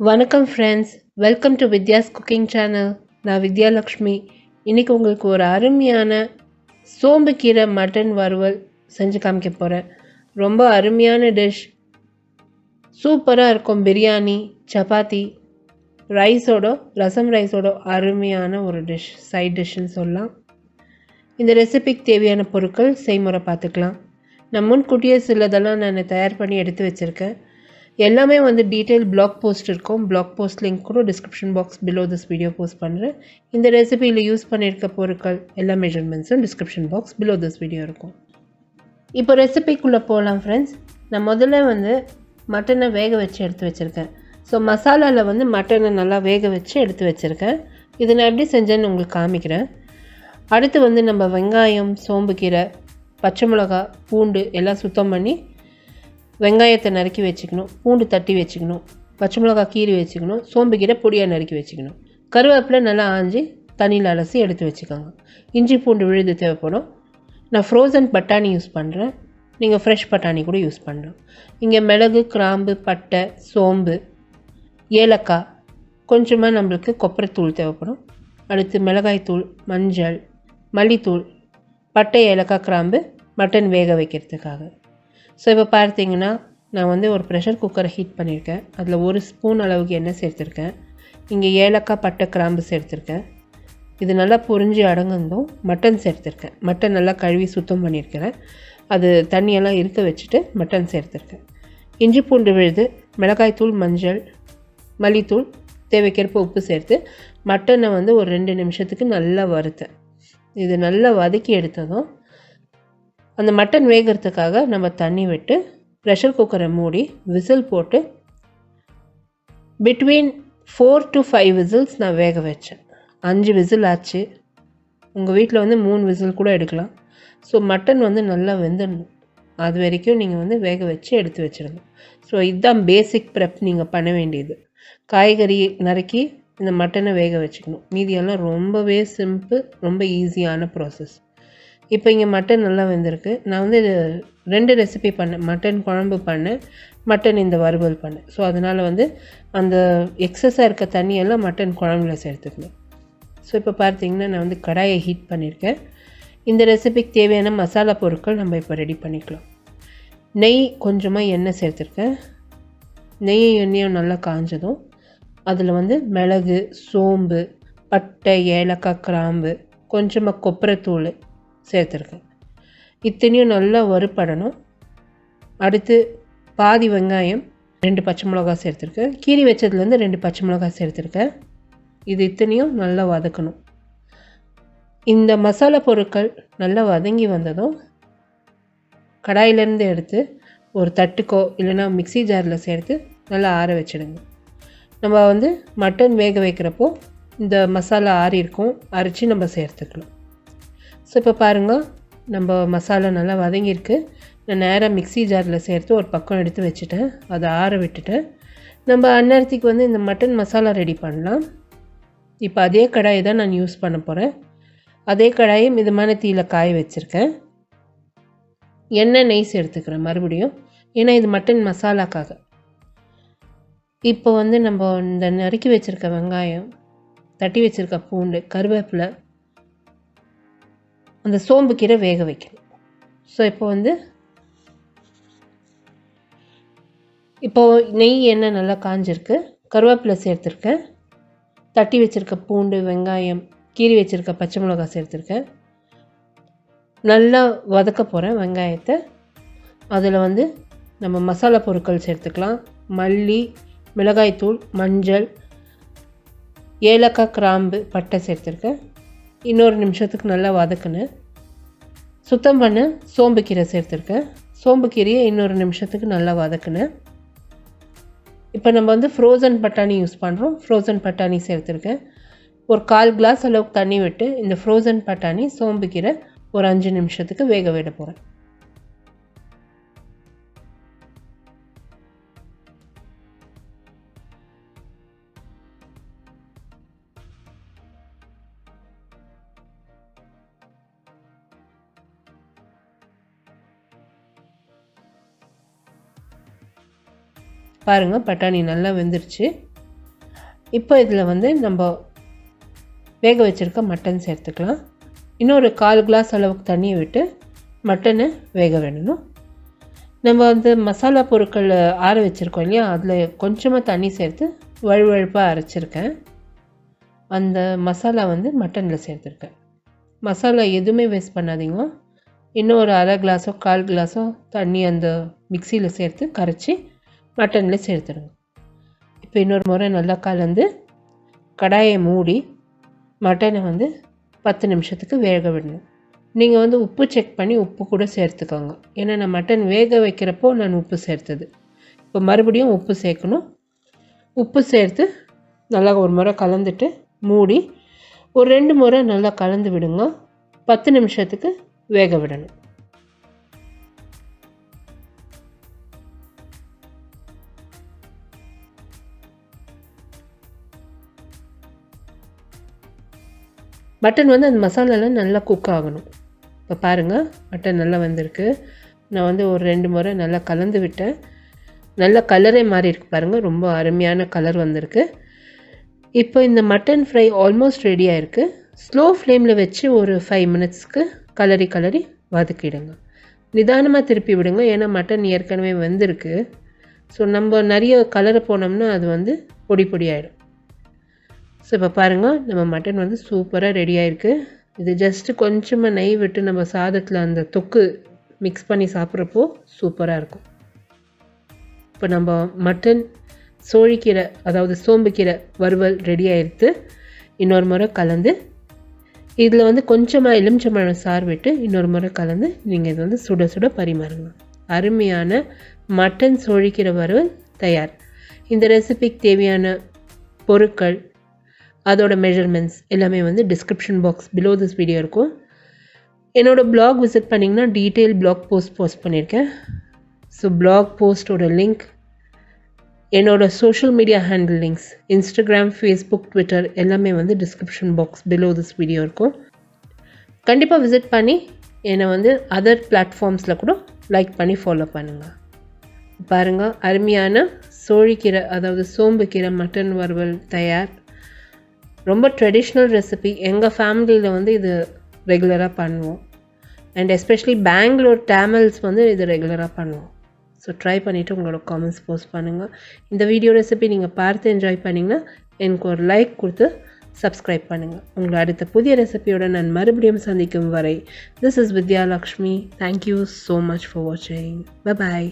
வணக்கம் friends, welcome to Vidya's cooking channel. நான் வித்யாலக்ஷ்மி. இன்றைக்கி உங்களுக்கு ஒரு அருமையான சோம்பு கீரை மட்டன் வறுவல் செஞ்சு காமிக்க போகிறேன். ரொம்ப அருமையான டிஷ், சூப்பராக இருக்கும். பிரியாணி, சப்பாத்தி, ரைஸோட, ரசம் ரைஸோட அருமையான ஒரு டிஷ், சைட் டிஷ்ஷுன்னு சொல்லலாம். இந்த ரெசிபிக்கு தேவையான பொருட்கள் செய்முறை பார்த்துக்கலாம். நான் முன்கூட்டியே சிலதெல்லாம் நான் தயார் பண்ணி எடுத்து வச்சுருக்கேன். எல்லாமே வந்து டீட்டெயில் பிளாக் போஸ்ட் இருக்கும். பிளாக் போஸ்ட் லிங்க் கூட description box below this video post பண்ணுறேன். இந்த ரெசிபியில் யூஸ் பண்ணியிருக்க பொருட்கள் எல்லா மெஷர்மெண்ட்ஸும் description box below this video இருக்கும். இப்போ ரெசிபிக்குள்ளே போகலாம் ஃப்ரெண்ட்ஸ். நான் முதல்ல வந்து மட்டனை வேக வச்சு எடுத்து வச்சுருக்கேன். ஸோ மசாலாவில் வந்து மட்டனை நல்லா வேக வச்சு எடுத்து வச்சுருக்கேன். இது நான் எப்படி செஞ்சேன்னு உங்களுக்கு காமிக்கிறேன். அடுத்து வந்து நம்ம வெங்காயம், சோம்பு கீரை, பச்சை மிளகா, பூண்டு எல்லாம் சுத்தம் பண்ணி வெங்காயத்தை நறுக்கி வச்சுக்கணும், பூண்டு தட்டி வச்சுக்கணும், பச்சை மிளகா கீரி வச்சுக்கணும், சோம்பு கீரை பொடியாக நறுக்கி வச்சுக்கணும், கருவேப்பிலை நல்லா ஆஞ்சி தண்ணியில் அலசி எடுத்து வச்சுக்கோங்க. இஞ்சி பூண்டு விழுது தேவைப்படும். நான் ஃப்ரோசன் பட்டாணி யூஸ் பண்ணுறேன். நீங்கள் ஃப்ரெஷ் பட்டாணி கூட யூஸ் பண்ணலாம். இங்கே மிளகு, கிராம்பு, பட்டை, சோம்பு, ஏலக்காய், கொஞ்சமாக நம்மளுக்கு கொப்பரைத்தூள் தேவைப்படும். அடுத்து மிளகாய்த்தூள், மஞ்சள், மல்லித்தூள், பட்டை, ஏலக்காய், கிராம்பு மட்டன் வேக வைக்கிறதுக்காக. ஸோ இப்போ பார்த்தீங்கன்னா நான் வந்து ஒரு ப்ரெஷர் குக்கரை ஹீட் பண்ணியிருக்கேன். அதில் 1 ஸ்பூன் அளவுக்கு எண்ணெய் சேர்த்துருக்கேன். இங்கே ஏலக்காய், பட்டை, கிராம்பு சேர்த்துருக்கேன். இது நல்லா பொரிஞ்சு அடங்கந்தும் மட்டன் சேர்த்துருக்கேன். மட்டன் நல்லா கழுவி சுத்தம் பண்ணியிருக்கிறேன். அது தண்ணியெல்லாம் இருக்க வச்சுட்டு மட்டன் சேர்த்துருக்கேன். இஞ்சி பூண்டு விழுது, மிளகாய்த்தூள், மஞ்சள், மல்லித்தூள், தேவைக்கேற்ப உப்பு சேர்த்து மட்டனை வந்து ஒரு 2 நிமிஷத்துக்கு நல்லா வறுத்தேன். இது நல்லா வதக்கி எடுத்ததும் அந்த மட்டன் வேகிறதுக்காக நம்ம தண்ணி விட்டு ப்ரெஷர் குக்கரை மூடி விசில் போட்டு பிட்வீன் 4 to 5 விசில்ஸ் நான் வேக வச்சேன். 5 விசில் ஆச்சு. உங்கள் வீட்டில் வந்து 3 விசில் கூட எடுக்கலாம். ஸோ மட்டன் வந்து நல்லா வெந்துடணும். அது வரைக்கும் நீங்கள் வந்து வேக வச்சு எடுத்து வச்சுருங்க. ஸோ இதுதான் பேசிக் ப்ரெப் நீங்கள் பண்ண வேண்டியது. காய்கறி நறுக்கி இந்த மட்டனை வேக வச்சுக்கணும். மீதியெல்லாம் ரொம்பவே சிம்பிள், ரொம்ப ஈஸியான ப்ராசஸ். இப்போ இங்கே மட்டன் நல்லா வெந்திருக்கு. நான் வந்து 2 ரெசிபி பண்ணேன். மட்டன் குழம்பு பண்ணேன், மட்டன் இந்த வறுவல் பண்ணேன். ஸோ அதனால் வந்து அந்த எக்ஸஸாக இருக்க தண்ணியெல்லாம் மட்டன் குழம்புல சேர்த்துக்கணும். ஸோ இப்போ பார்த்தீங்கன்னா நான் வந்து கடாயை ஹீட் பண்ணியிருக்கேன். இந்த ரெசிபிக்கு தேவையான மசாலா பொருட்கள் நம்ம இப்போ ரெடி பண்ணிக்கலாம். நெய், கொஞ்சமாக எண்ணெய் சேர்த்துருக்கேன். நெய்யும் எண்ணெயும் நல்லா காஞ்சதும் அதில் வந்து மிளகு, சோம்பு, பட்டை, ஏலக்காய், கிராம்பு, கொஞ்சமாக கொப்பரைத்தூள் சேர்த்துருக்கேன். இத்தனையும் நல்லா வறுப்படணும். அடுத்து பாதி வெங்காயம், 2 பச்சை மிளகா சேர்த்துருக்கேன். கீரி வச்சதுலேருந்து 2 பச்சை மிளகா சேர்த்துருக்கேன். இது இத்தனையும் நல்லா வதக்கணும். இந்த மசாலா பொருட்கள் நல்லா வதங்கி வந்ததும் கடாயிலேருந்து எடுத்து ஒரு தட்டுக்கோ இல்லைன்னா மிக்சி ஜாரில் சேர்த்து நல்லா ஆற வச்சிடுங்க. நம்ம வந்து மட்டன் வேக வைக்கிறப்போ இந்த மசாலா ஆறி இருக்கும், அரைச்சி நம்ம சேர்த்துக்கலாம். ஸோ இப்போ பாருங்கள், நம்ம மசாலா நல்லா வதங்கியிருக்கு. நான் நேராக மிக்சி ஜாரில் சேர்த்து ஒரு பக்கம் எடுத்து வச்சுட்டேன். அதை ஆற விட்டுட்டேன். நம்ம அந்நேரத்துக்கு வந்து இந்த மட்டன் மசாலா ரெடி பண்ணலாம். இப்போ அதே கடாயை தான் நான் யூஸ் பண்ண போகிறேன். அதே கடாயை மிதமான தீயில் காய வச்சுருக்கேன். எண்ணெய், நெய் சேர்த்துக்கிறேன் மறுபடியும், ஏன்னா இது மட்டன் மசாலாக்காக. இப்போ வந்து நம்ம இந்த நறுக்கி வச்சுருக்க வெங்காயம், தட்டி வச்சுருக்க பூண்டு, கருவேப்பிலை, அந்த சோம்பு கீரை வேக வைக்கணும். ஸோ இப்போது நெய், எண்ணெய் நல்லா காஞ்சிருக்கு. கருவேப்பிலை சேர்த்துருக்கேன். தட்டி வச்சுருக்க பூண்டு, வெங்காயம், கீரி வச்சுருக்க பச்சை மிளகா சேர்த்துருக்கேன். நல்லா வதக்க போகிறேன் வெங்காயத்தை. அதில் வந்து நம்ம மசாலா பொருட்கள் சேர்த்துக்கலாம். மல்லி, மிளகாய்த்தூள், மஞ்சள், ஏலக்காய், கிராம்பு, பட்டை சேர்த்துருக்கேன். இன்னொரு நிமிஷத்துக்கு நல்லா வதக்குனேன். சுத்தம் பண்ண சோம்பு கீரை சேர்த்துருக்கேன். சோம்பு கீரையை இன்னொரு நிமிஷத்துக்கு நல்லா வதக்குனேன். இப்போ நம்ம வந்து ஃப்ரோசன் பட்டாணி யூஸ் பண்ணுறோம். ஃப்ரோசன் பட்டாணி சேர்த்துருக்கேன். ஒரு 1/4 கிளாஸ் அளவுக்கு தண்ணி விட்டு இந்த ஃப்ரோசன் பட்டாணி, சோம்பு கீரை ஒரு 5 நிமிஷத்துக்கு வேக விட போகிறேன். பாருங்கள், பட்டாணி நல்லா வெந்துருச்சு. இப்போ இதில் வந்து நம்ம வேக வச்சுருக்க மட்டன் சேர்த்துக்கலாம். இன்னொரு 1/4 கிளாஸ் அளவுக்கு தண்ணியை விட்டு மட்டனை வேக விடணும். நம்ம வந்து மசாலா பொருட்கள் ஆற வச்சுருக்கோம் இல்லையா, அதில் கொஞ்சமாக தண்ணி சேர்த்து வழுவழுப்பாக அரைச்சிருக்கேன். அந்த மசாலா வந்து மட்டனில் சேர்த்துருக்கேன். மசாலா எதுவுமே வேஸ்ட் பண்ணாதீங்க. இன்னும் ஒரு 1/2 கிளாஸோ 1/4 கிளாஸோ தண்ணி அந்த மிக்சியில் சேர்த்து கரைச்சி மட்டனில் சேர்த்துடுங்க. இப்போ இன்னொரு முறை நல்லா கலந்து கடாயை மூடி மட்டனை வந்து 10 நிமிஷத்துக்கு வேக விடணும். நீங்கள் வந்து உப்பு செக் பண்ணி உப்பு கூட சேர்த்துக்கோங்க. ஏன்னா நான் மட்டன் வேக வைக்கிறப்போ நான் உப்பு சேர்த்தது. இப்போ மறுபடியும் உப்பு சேர்க்கணும். உப்பு சேர்த்து நல்லா ஒரு முறை கலந்துட்டு மூடி ஒரு 2 முறை நல்லா கலந்து விடுங்க. 10 நிமிஷத்துக்கு வேக விடணும். மட்டன் வந்து அந்த மசாலாலாம் நல்லா குக் ஆகணும். இப்போ பாருங்கள், மட்டன் நல்லா வந்திருக்கு. நான் வந்து ஒரு 2 முறை நல்லா கலந்து விட்டேன். நல்ல கலரே மாறி இருக்கு பாருங்கள், ரொம்ப அருமையான கலர் வந்திருக்கு. இப்போ இந்த மட்டன் ஃப்ரை ஆல்மோஸ்ட் ரெடியாக இருக்குது. ஸ்லோ ஃப்ளேமில் வச்சு ஒரு 5 மினிட்ஸ்க்கு கலரி வதக்கிடுங்க. நிதானமாக திருப்பி விடுங்க, ஏன்னா மட்டன் ஏற்கனவே வெந்திருக்கு. ஸோ நம்ம நிறைய கலரை போனோம்னா அது வந்து பொடி ஆகிடும். ஸோ இப்போ பாருங்கள், நம்ம மட்டன் வந்து சூப்பராக ரெடி ஆகிருக்கு. இது ஜஸ்ட்டு கொஞ்சமாக நெய் விட்டு நம்ம சாதத்தில் அந்த தொக்கு மிக்ஸ் பண்ணி சாப்பிட்றப்போ சூப்பராக இருக்கும். இப்போ நம்ம மட்டன் சோழிக்கீரை, அதாவது சோம்புக்கீரை வறுவல் ரெடி ஆகிடுது. இன்னொரு முறை கலந்து இதில் வந்து கொஞ்சமாக எலுமிச்சம்பழம் சாறு விட்டு இன்னொரு முறை கலந்து நீங்கள் இது வந்து சுட சுட பரிமாறுங்க. அருமையான மட்டன் சோழிக்கீரை வறுவல் தயார். இந்த ரெசிபிக்கு தேவையான பொருட்கள், அதோட மெஷர்மெண்ட்ஸ் எல்லாமே வந்து description box below this video இருக்கும். என்னோடய blog விசிட் பண்ணிங்கன்னா டீட்டெயில் blog போஸ்ட் பண்ணியிருக்கேன். ஸோ blog போஸ்ட்டோட லிங்க், என்னோட social media handle links, Instagram, Facebook, Twitter எல்லாமே வந்து description box below this video இருக்கும். கண்டிப்பாக விசிட் பண்ணி என்னை வந்து அதர் பிளாட்ஃபார்ம்ஸில் கூட லைக் பண்ணி ஃபாலோ பண்ணுங்கள். பாருங்கள், அருமையான சோழிக்கீரை, அதாவது சோம்புக்கீரை மட்டன் வறுவல் தயார். ரொம்ப ட்ரெடிஷ்னல் ரெசிபி. எங்கள் ஃபேமிலியில் வந்து இது ரெகுலராக பண்ணுவோம். அண்ட் எஸ்பெஷலி பெங்களூர் டேமில்ஸ் வந்து இது ரெகுலராக பண்ணுவோம். ஸோ ட்ரை பண்ணிவிட்டு உங்களோட காமெண்ட்ஸ் போஸ்ட் பண்ணுங்கள். இந்த வீடியோ ரெசிபி நீங்கள் பார்த்து என்ஜாய் பண்ணிங்கன்னா எனக்கு ஒரு லைக் கொடுத்து சப்ஸ்கிரைப் பண்ணுங்கள். உங்களை அடுத்த புதிய ரெசிபியோட நான் மறுபடியும் சந்திக்கும் வரை, this is Vidya Lakshmi. Thank you so much for வாட்சிங். பை பாய்.